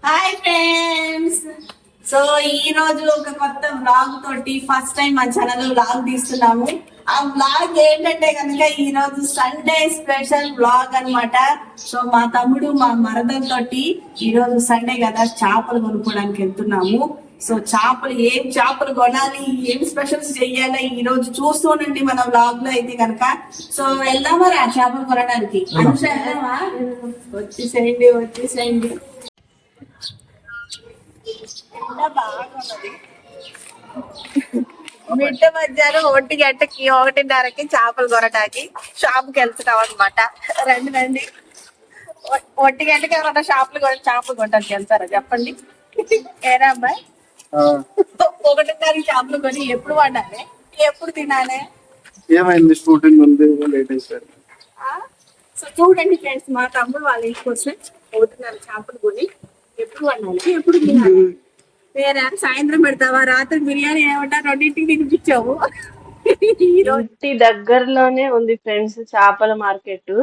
Hi friends. So ఈ రోజు ఒక కొత్త వ్లాగ్ తోటి ఫస్ట్ టైం మా ఛానల్ వ్లాగ్ తీస్తున్నాము. ఆ వ్లాగ్ ఏంటంటే కనుక ఈ రోజు సండే స్పెషల్ వ్లాగ్ అన్నమాట. సో మా తమ్ముడు మా మరదల్ తోటి ఈ రోజు సండే కదా చేపలు కొనుక్కోవడానికి వెళ్తున్నాము. సో ఏం చేపలు కొనాలి, ఏం స్పెషల్స్ చెయ్యాలి ఈ రోజు చూస్తూనండి మన వ్లాగ్ లో అయితే కనుక. సో వెళ్దామా ఆ చేపలు కొనడానికి? అనుష వెళ్దామా? వచ్చేసేయండి. మిట్ట మధ్యాహ్నం 1 గంటకి 1:30కి చేపలు కొనడానికి షాప్కి వెళ్తున్నాం అనమాట. రండి 1 గంటకి ఎవరన్నా చేపలు కొనడానికి వెళ్తారా చెప్పండి? ఏనా అబ్బాయి? 1:30కి చేపలు కొని ఎప్పుడు వండాలి, ఎప్పుడు తినాలి? ఏమైంది? షూటింగ్ ఉంది, లేట్ అయిపోయారు. సో చూడండి ఫ్రెండ్స్, మా తమ్ముడు వాళ్ళ ఇంటికి వస్తే 1:30 చేపలు కొని ఎప్పుడు వండాలి, ఎప్పుడు తినాలి? వేరే సాయంత్రం పెడతావా, రాత్రి బిర్యానీ ఏమంటా 2ంటికి తినిపించావు. ఇంటి దగ్గరలోనే ఉంది ఫ్రెండ్స్ చేపల మార్కెట్.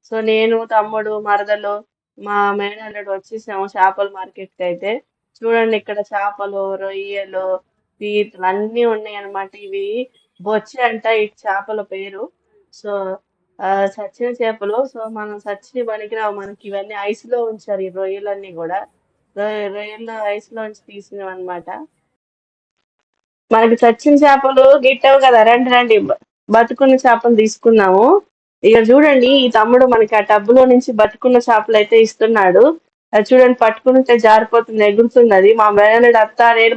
సో నేను, తమ్ముడు, మరదలు, మా మేనల్లుడు వచ్చేసాము చేపల మార్కెట్ కి. అయితే చూడండి ఇక్కడ చేపలు, రొయ్యలు, పీతలు అన్ని ఉన్నాయి అన్నమాట. ఇవి బొచ్చి అంట ఈ చేపల పేరు. సో సచ్చిన చేపలు. సో మనం సచ్చిన పనికిరావు, మనకి ఇవన్నీ ఐస్ లో ఉంచారు ఈ రొయ్యలన్నీ కూడా. రొయ్యలు ఐస్ లోంచి తీసినవి అనమాట. మనకి చచ్చిన చేపలు గిట్టవు కదా, రండి బతుకున్న చేపలు తీసుకున్నాము. ఇక్కడ చూడండి ఈ తమ్ముడు మనకి ఆ టబ్బులో నుంచి బతుకున్న చేపలు అయితే ఇస్తున్నాడు. అది చూడండి, పట్టుకుంటే జారిపోతుంది, ఎగురుతుంది. అది మా మేనల్లుడు అత్త నేను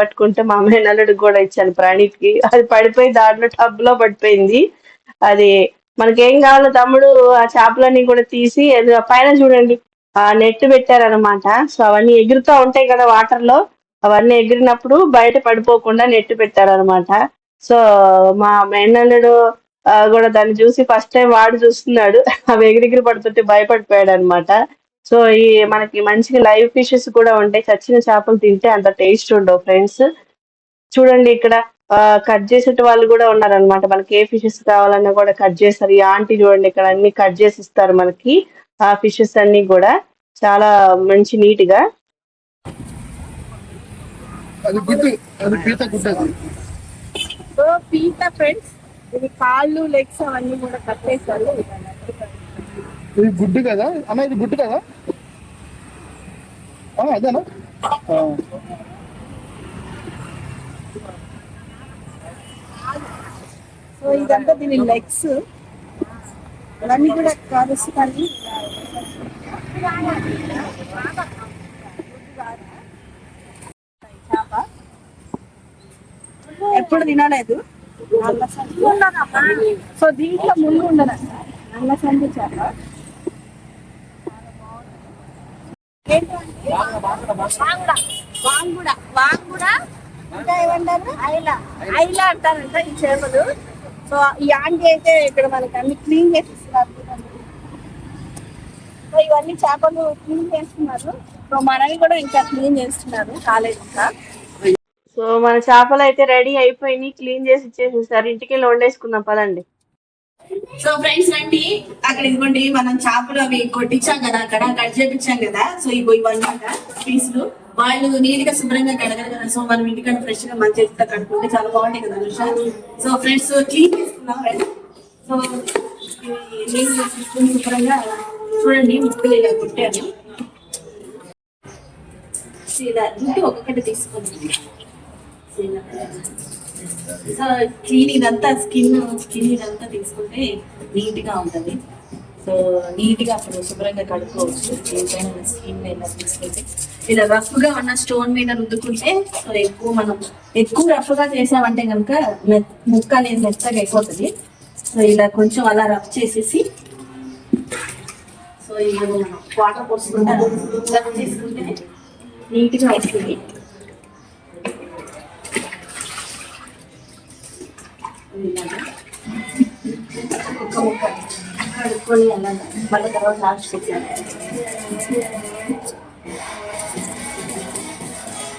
పట్టుకుంటే మా మేనల్లుడికి కూడా ఇచ్చాను ప్రణీత్కి. అది పడిపోయి దాంట్లో టబ్బులో పడిపోయింది. అది మనకేం కావాలో తమ్ముడు ఆ చేపలన్నీ కూడా తీసి పైన చూడండి ఆ నెట్ పెట్టారనమాట. సో అవన్నీ ఎగురుతూ ఉంటాయి కదా వాటర్ లో, అవన్నీ ఎగిరినప్పుడు బయట పడిపోకుండా నెట్ పెట్టారనమాట. సో మా మేనల్లుడు కూడా దాన్ని చూసి ఫస్ట్ టైం వాడు చూస్తున్నాడు. అవి ఎగిరిగిరి పడుతుంటే భయపడిపోయాడు అనమాట. సో ఈ మనకి మంచిగా లైవ్ ఫిషెస్ కూడా ఉంటాయి. చచ్చిన చేపలు తింటే అంత టేస్ట్ ఉండవు ఫ్రెండ్స్. చూడండి ఇక్కడ కట్ చేసేట వాళ్ళు కూడా ఉన్నారనమాట. మనకి ఏ ఫిషెస్ కావాలన్నా కూడా కట్ చేస్తారు. ఈ ఆంటీ చూడండి ఇక్కడ అన్ని కట్ చేసి ఇస్తారు మనకి. ఆ ఫిషెస్ అన్ని కూడా చాలా మంచి నీట్ గా. సో పీత ఫ్రెండ్స్, ఇది కాళ్ళు, లెగ్స్ అవన్నీ కూడా కట్టేస్తారు. ఇది గుడ్డు కదా అన్న, ఇది గుడ్డు కదా అదేనా? సో ఇదంతా దీని లెగ్స్ అవన్నీ కూడా కలుస్తాయి. చేప ఎప్పుడు తినలేదు. సో దీంట్లో ముందు ఉండదంట నల్ల సంది చేప. వాంగుడా ఇంకా ఏమంటారు, ఐలా అంటారంట ఈ చేపలు. సో ఈ ఆంటీ అయితే ఇక్కడ మనకి అన్ని క్లీన్ చేసి ఇస్తున్నారు. సో ఇవన్నీ చేపలు క్లీన్ చేస్తున్నారు. సో మనవి కూడా ఇంకా క్లీన్ చేస్తున్నారు, కాలేదు ఇంకా. సో మన చేపలు అయితే రెడీ అయిపోయినాయి, క్లీన్ చేసి ఇచ్చేసేసారు. ఇంటికి వెళ్ళి వండేసుకుందాం పదండి. సో ఫ్రెండ్స్ రండి, అక్కడ ఇదిగోండి మనం చేపలు అవి కొట్టించాం కదా, అక్కడ కట్ చేపించాం కదా. సో ఇవన్నీ పీసులు వాళ్ళు నీట్ గా శుభ్రంగా కడగరు కదా. సో మనం ఇంటికంటే ఫ్రెష్ గా మంచి కడుక్కుంటే చాలా బాగుంటాయి కదా అనుష. సో ఫ్రెండ్స్ క్లీన్ చేసుకున్నాం ఫ్రెండ్స్. సో నీళ్ళు తీసుకుని శుభ్రంగా చూడండి ముక్కలు ఇలా కొట్టాను. ఇలా ఇంటి ఒక్కొక్కటి తీసుకోండి. సో క్లీన్ ఇదంతా స్కిన్ ఇదంతా తీసుకుంటే నీట్ గా ఉంటుంది. సో నీట్ గా అప్పుడు శుభ్రంగా కడుక్కోవచ్చు. ఏదైనా స్కిన్ ఇలా తీసుకుంటే ఇలా రఫ్ గా ఉన్న స్టోన్ మీద రుద్దుకుంటే, సో ఎక్కువ రఫ్ గా చేసామంటే కనుక ముక్క అనేది మెత్తగా అయిపోతుంది. సో ఇలా కొంచెం అలా రఫ్ చేసేసి, సో ఇలా వాటర్ పోసుకుంటా రఫ్ చేసుకుంటే నీట్ గా వస్తుంది. ఒక్క ముక్క కడుక్కొని అలా మళ్ళీ తర్వాత లాస్ట్ పెట్టాను.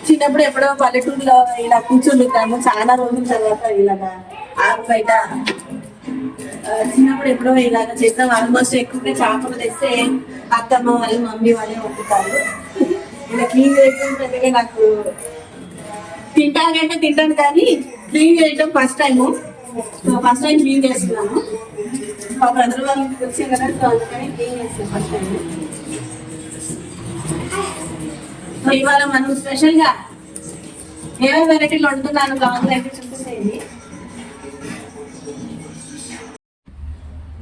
చిన్నప్పుడు ఎప్పుడో పల్లెటూరులో ఇలా కూర్చుంటాము, చాలా రోజుల తర్వాత ఇలాగా ఆరు బయట చిన్నప్పుడు ఎప్పుడో ఇలాగ చేద్దాం. ఆల్మోస్ట్ ఎక్కువగా చేపలు తెస్తే అత్తమ్మ వాళ్ళు, మమ్మీ వాళ్ళే వండుతారు. ఇలా క్లీన్ చేయడం పెద్దగా నాకు తింటానంటే తింటాను కానీ క్లీన్ చేయడం first time. So first time clean చేస్తున్నాను. మా బ్రదర్ వాళ్ళకి వచ్చే కదా, సో అందుకని క్లీన్ చేస్తాను ఫస్ట్ టైం. సో ఇవాళ మనం స్పెషల్గా ఏమేమి వెరైటీలు వండుతున్నాను బ్లాగ్ అయితే చూసేయండి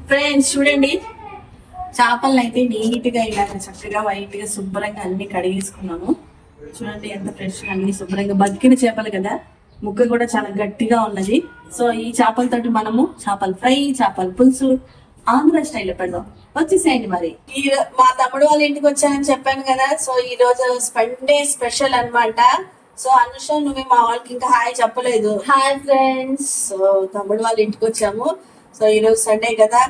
ఫ్రెండ్స్. చూడండి, చేపలను అయితే నీట్గా ఇలా చక్కగా వైట్ గా శుభ్రంగా అన్ని కడిగేసుకున్నాము. చూడండి ఎంత ఫ్రెష్ గా అన్ని శుభ్రంగా బతికిన చేపలు కదా, ముక్క కూడా చాలా గట్టిగా ఉన్నది. సో ఈ చేపలతోటి మనము చేపల ఫ్రై, చేపల పులుసు ఆంధ్ర స్టైల్లో పెడదాం. వచ్చేసేయండి. మరి మా తమ్ముడు వాళ్ళ ఇంటికి వచ్చానని చెప్పాను కదా, సో ఈ రోజు సండే స్పెషల్ అన్నమాట. సో అనుష, నువ్వు మా వాళ్ళకి ఇంకా హాయ్ చెప్పలేదు. Hi friends. సో తమ్ముడు వాళ్ళ ఇంటికి వచ్చాము. సో ఈ రోజు సండే కదా,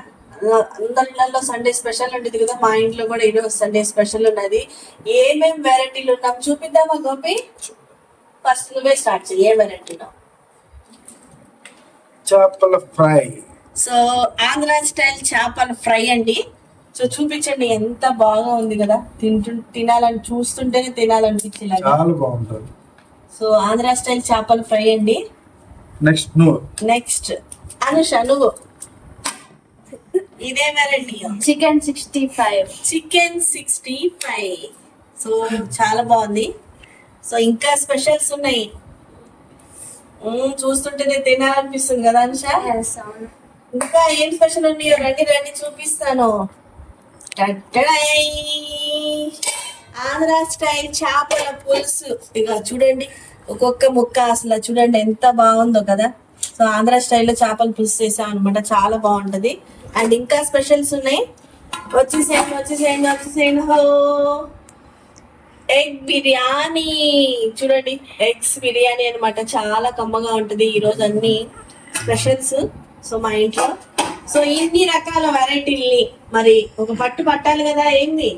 అందరి ఇళ్లలో సండే స్పెషల్ ఉంటుంది కదా, మా ఇంట్లో కూడా ఈరోజు సండే స్పెషల్ ఉన్నది. ఏమేం వెరైటీలు ఉన్నాం చూపిద్దామా గోపి? ఫస్ట్ నువ్వే స్టార్ట్ చెయ్యి. ఏ వెరైటీలో? చేపల ఫ్రై. సో ఆంధ్ర స్టైల్ చేపల ఫ్రై అండి. సో చూపించండి, ఎంత బాగా ఉంది కదా, తినాలని చూస్తుంటేనే తినాలనిపించేలా. చాలా బాగుంటుంది. సో ఆంధ్ర స్టైల్ చేపల ఫ్రై అండి. నెక్స్ట్ అనుష నువ్వు ఇదే వెరైటీ చికెన్ 65. చికెన్ 65. సో చాలా బాగుంది. సో ఇంకా స్పెషల్స్ ఉన్నాయి. చూస్తుంటేనే తినాలనిపిస్తుంది కదా అనుష. ఇంకా ఏం స్పెషల్ ఉన్నాయో రండి రండి చూపిస్తాను. ఆంధ్ర స్టైల్ చేపల పులుసు. ఇక చూడండి, ఒక్కొక్క ముక్క అసలు చూడండి ఎంత బాగుందో కదా. సో ఆంధ్ర స్టైల్లో చేపల పులుసు చేసాం అనమాట, చాలా బాగుంటది. అండ్ ఇంకా స్పెషల్స్ ఉన్నాయి. వచ్చేసేయండి. హో, ఎగ్ బిర్యానీ. చూడండి, ఎగ్స్ బిర్యానీ అనమాట, చాలా కమ్మగా ఉంటది. ఈ రోజు అన్ని స్పెషల్స్ సో మా ఇంట్లో. సో ఇన్ని రకాల వెరైటీల్ని మరి ఒక పట్టు పట్టాలి కదా. ఏంది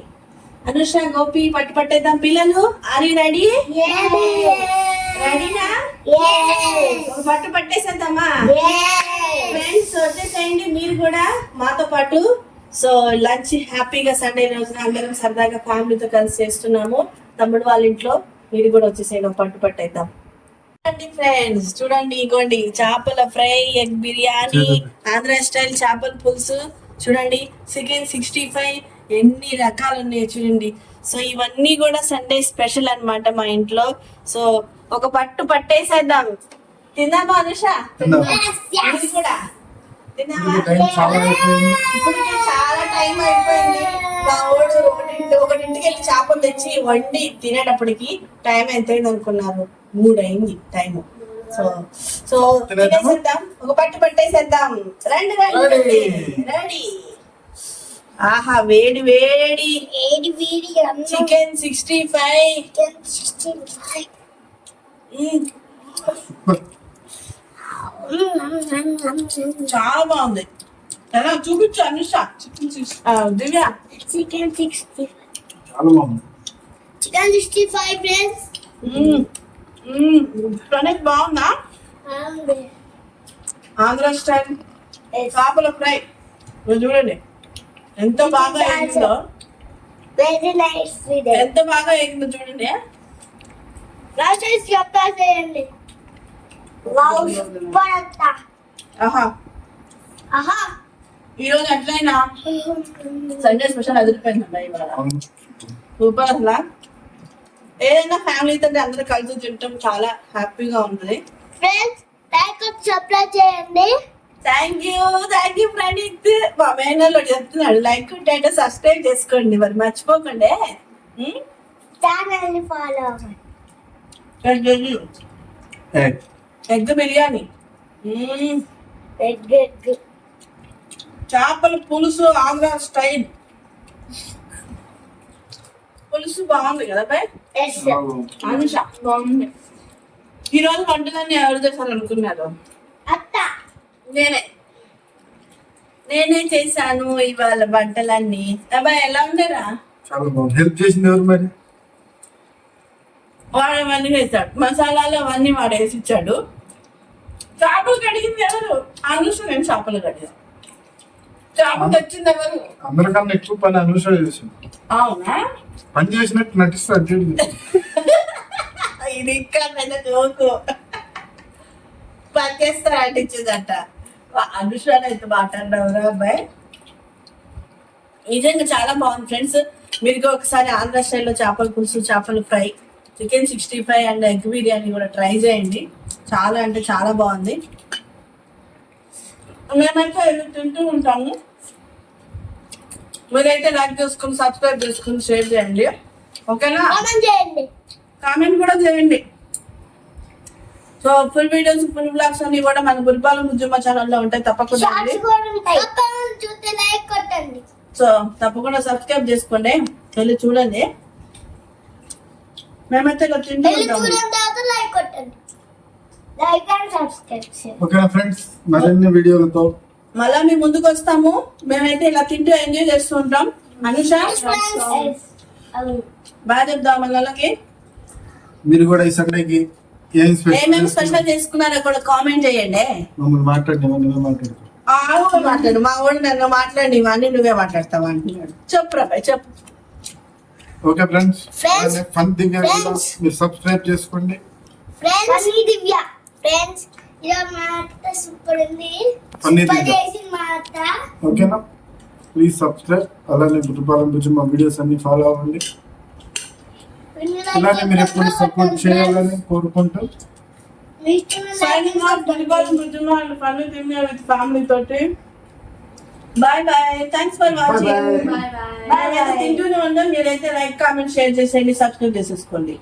అనుష, గోపి పట్టు పట్టేద్దాం. పిల్లలు ఆర్ యు రెడీ? రెడీనా? ఒక పట్టు పట్టేసేద్దామా? ఫ్రెండ్స్ వచ్చేసేయండి మీరు కూడా మాతో పాటు. సో లంచ్ హ్యాపీగా సండే రోజున అందరం సరదాగా ఫ్యామిలీతో కలిసి చేస్తున్నాము తమ్ముడు వాళ్ళ ఇంట్లో. మీరు కూడా వచ్చేసేయండి, ఒక పట్టు పట్టేద్దాం. ఫ్రెండ్స్ చూడండి, ఇగోండి చేపల fry, egg biryani, Andhra style చేపల పులుసు. చూడండి, చికెన్ 65, ఎన్ని రకాలు ఉన్నాయో చూడండి. సో ఇవన్నీ కూడా సండే స్పెషల్ అన్నమాట మా ఇంట్లో. సో ఒక పట్టు పట్టేసేద్దాం. తిందామా అనుష? ఇది కూడా తిన్నావా? ఇప్పుడు చాలా టైం అయిపోయింది. మా వాడు ఒకటింటికి వెళ్ళి చేపలు తెచ్చి వండి తినేటప్పటికి టైం ఎంత అయింది అనుకున్నారు? 3 అయింది టైం. సో సో తినేసేద్దాం, ఒక పట్టు పట్టేసేద్దాం. రండి రండి రెడీ. ఆహా, వేడి వేడి చికెన్ 65. చాలా బాగుంది. ఎలా చూపించు అనుష? దివ్య చికెన్ 60. చాలా బాగుంది. Chicken 65 friends. ప్రణీత్ బాగుందా? ఆంధ్ర స్టైల్ చేపల ఫ్రై. చూడండి ఎంత బాగా ఎగిందో, వెరీ నైస్. ఎంత బాగా ఎగిందో చూడండి. రాజేష్ చెప్పేసేయండి. వావ్, సూపర్ అంట. ఆహా, ఈరోజు అట్లయినా సండే స్పెషల్ అదిరిపోయిందండి ఇవాళ. సూపర్. అసలు ఏదైనా ఫ్యామిలీతో అందరూ కలిసి తింటాం, చాలా హ్యాపీగా ఉంటుంది. ఫ్రెండ్స్ లైక్ సబ్స్క్రైబ్ చేయండి. Thank you Praneeth. మా మేనల్లో చెప్తున్నాడు లైక్ ఉంటే సబ్స్క్రైబ్ చేసుకోండి, మరి మర్చిపోకండి. ఛానల్ ని ఫాలో అవ్వండి. ఎగ్ బిర్యానీ, ఎగ్ చేపల పులుసు, ఆంధ్ర స్టైల్ పులుసు బాగుంది కదా బాయ్. అనుష బాగుంది. ఈరోజు వంటలన్నీ ఎవరు చేశారు అనుకున్నారు? అత్త. నేనే చేశాను ఇవాళ వంటలన్నీ. అబ్బాయి ఎలా ఉండరా? చాలా బాగుంది. హెల్ప్ చేసింది ఎవరు మరి? వాడు అవన్నీ వేసాడు, మసాలాలు అవన్నీ వాడు వేసి ఇచ్చాడు. చేపలు కడిగింది ఎవరు? అనుష. నేను చేపలు కడిగాను. చేప తెచ్చింది ఎవరు? అందరికన్నా ఎక్కువ పని అనుష చేసింది. అవునా? పని చేసినట్టు నటిస్తా అంటే ఇది ఇంకా పెద్ద జోకు. పని చేస్తారు అంటించిందట. అనుషాన్ అయితే మాట్లాడినవరా అబ్బాయి. నిజంగా చాలా బాగుంది ఫ్రెండ్స్. మీరు ఒకసారి ఆంధ్ర స్టైల్లో చేపల పులుసు, చేపల fry, chicken 65 and egg biryani కూడా ట్రై చేయండి. చాలా అంటే చాలా బాగుంది. మేమైతే ఇది తింటూ ఉంటాము. మీరైతే లైక్ చేసుకుని, సబ్స్క్రైబ్ చేసుకుని, షేర్ చేయండి. ఓకేనా? కామెంట్ చేయండి. కామెంట్ కూడా చేయండి. So full videos, full blogs అన్ని కూడా మన బుల్బాలం బుజ్జమ్మ ఛానల్లో ఉంటాయి. తప్పకుండా షార్ట్స్ కూడా ఉంటాయి. చూస్తే లైక్ కొట్టండి. సో తప్పకుండా సబ్స్క్రైబ్ చేసుకోండి, వెళ్ళి చూడండి. మేమైతే ఇలా తింటూ వెళ్ళి ఉంటాము. చూసిన తర్వాత లైక్ కొట్టండి. లైక్ అండ్ సబ్స్క్రైబ్ చేయండి. ఓకేనా ఫ్రెండ్స్, మరిన్ని వీడియోలతో మళ్ళా మీ ముందుకు వస్తాము. మేమైతే ఇలా తింటూ ఎంజాయ్ చేస్తూ ఉంటాం. అనుష అవును. బాగా చెప్దాం వాళ్ళకి. మీరు కూడా ఈ సండేకి ఏం ఏమేమి స్పెషల్ స్పెషల్ చేసుకున్నారో కూడా కామెంట్ చేయండి. మమ్మల్ని మాట్లాడి నువ్వే మాట్లాడుకో. మాట్లాడు. మా వాడు నన్ను మాట్లాడి ఇవన్నీ నువ్వే మాట్లాడతావు అంటున్నాడు. చెప్పు రాబాయ్, చెప్పు. ఓకే ఫ్రెండ్స్, Friends, ఫన్ దివ్య friends. మీరు సబ్స్క్రైబ్ చేసుకోండి. ఫ్రెండ్స్ దివ్య ఫ్రెండ్స్ ఇలా మా అత్త సూపర్ ఉంది. పన్నీ సూపర్ దివ్య. చేసింది మా అత్త. ఓకేనా? Please subscribe. అలానే బుద్ధపాలెం బుజ్జమ్మ వీడియోస్ అన్ని ఫాలో అవ్వండి. ఇలానే మీరు ఎప్పుడు సపోర్ట్ చేయాలని కోరుకుంటూ మీ ఇష్టమైన Signing off, బుల్బాలం Bujjamma and Funny Timmy with family తోటి. Bye bye. Thanks for watching. Bye bye. మేమైతే తింటూనే ఉన్నాం. మీరైతే లైక్, కామెంట్, షేర్ చేసేయండి, సబ్స్క్రైబ్ చేసేసుకోండి.